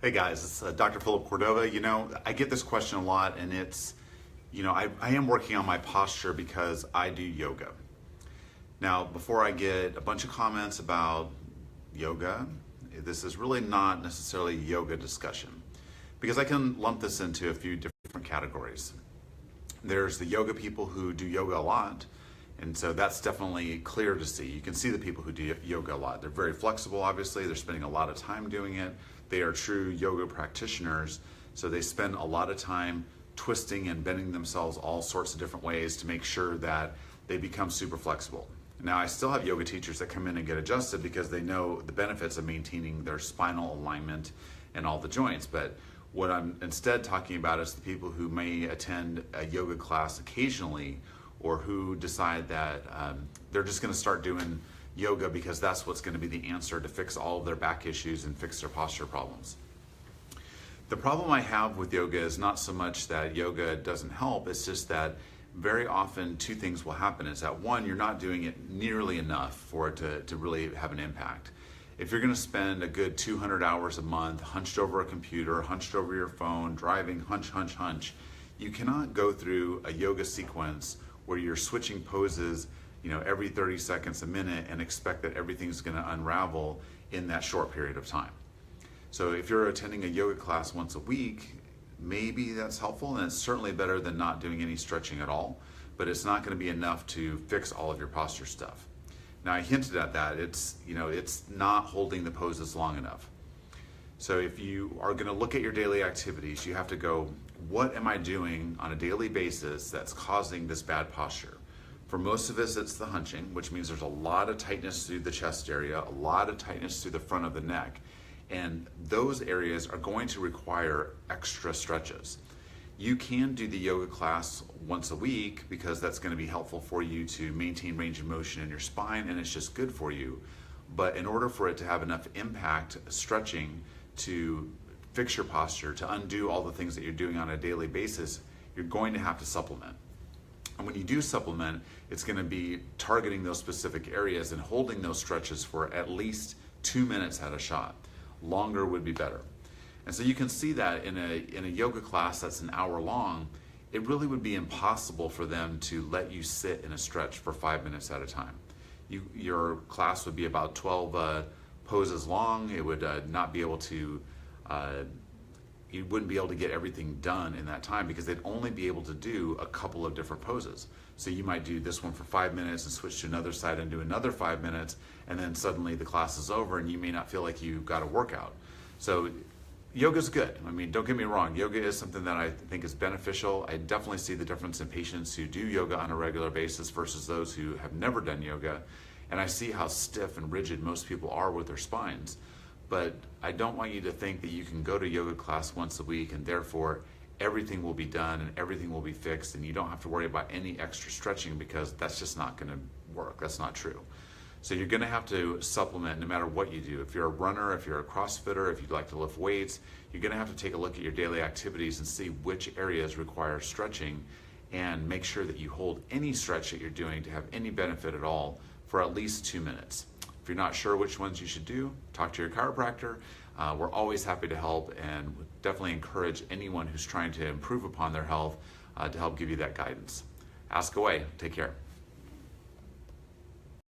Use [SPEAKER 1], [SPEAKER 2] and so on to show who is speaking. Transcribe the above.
[SPEAKER 1] Hey guys, it's Dr. Philip Cordova. I get this question a lot, and I am working on my posture because I do yoga. Now, before I get a bunch of comments about yoga, this is really not necessarily a yoga discussion because I can lump this into a few different categories. There's the yoga people who do yoga a lot, and so that's definitely clear to see. You can see the people who do yoga a lot. They're very flexible, obviously. They're spending a lot of time doing it. They are true yoga practitioners, so they spend a lot of time twisting and bending themselves all sorts of different ways to make sure that they become super flexible. Now, I still have yoga teachers that come in and get adjusted because they know the benefits of maintaining their spinal alignment and all the joints, but what I'm instead talking about is the people who may attend a yoga class occasionally or who decide that they're just going to start doing yoga because that's what's going to be the answer to fix all of their back issues and fix their posture problems. The problem I have with yoga is not so much that yoga doesn't help, it's just that very often two things will happen. Is that one, you're not doing it nearly enough for it to really have an impact. If you're going to spend a good 200 hours a month hunched over a computer, hunched over your phone, driving, hunch, you cannot go through a yoga sequence where you're switching poses every 30 seconds, a minute, and expect that everything's going to unravel in that short period of time. So if you're attending a yoga class once a week, maybe that's helpful, and it's certainly better than not doing any stretching at all, but it's not going to be enough to fix all of your posture stuff. Now, I hinted at that. It's not holding the poses long enough. So if you are going to look at your daily activities, you have to go, what am I doing on a daily basis that's causing this bad posture? For most of us, it's the hunching, which means there's a lot of tightness through the chest area, a lot of tightness through the front of the neck, and those areas are going to require extra stretches. You can do the yoga class once a week because that's going to be helpful for you to maintain range of motion in your spine, and it's just good for you. But in order for it to have enough impact, stretching, to fix your posture, to undo all the things that you're doing on a daily basis, you're going to have to supplement. And when you do supplement, it's going to be targeting those specific areas and holding those stretches for at least 2 minutes at a shot. Longer would be better. And so you can see that in a yoga class that's an hour long, it really would be impossible for them to let you sit in a stretch for 5 minutes at a time. Your class would be about 12 poses long. It would not be able to, you wouldn't be able to get everything done in that time because they'd only be able to do a couple of different poses. So you might do this one for 5 minutes and switch to another side and do another 5 minutes, and then suddenly the class is over and you may not feel like you got a workout. So yoga's good. I mean, don't get me wrong, yoga is something that I think is beneficial. I definitely see the difference in patients who do yoga on a regular basis versus those who have never done yoga, and I see how stiff and rigid most people are with their spines. But I don't want you to think that you can go to yoga class once a week and therefore everything will be done and everything will be fixed and you don't have to worry about any extra stretching, because that's just not going to work. That's not true. So you're going to have to supplement no matter what you do. If you're a runner, if you're a CrossFitter, if you'd like to lift weights, you're going to have to take a look at your daily activities and see which areas require stretching and make sure that you hold any stretch that you're doing to have any benefit at all for at least 2 minutes. If you're not sure which ones you should do, talk to your chiropractor. We're always happy to help and definitely encourage anyone who's trying to improve upon their health to help give you that guidance. Ask away. Take care.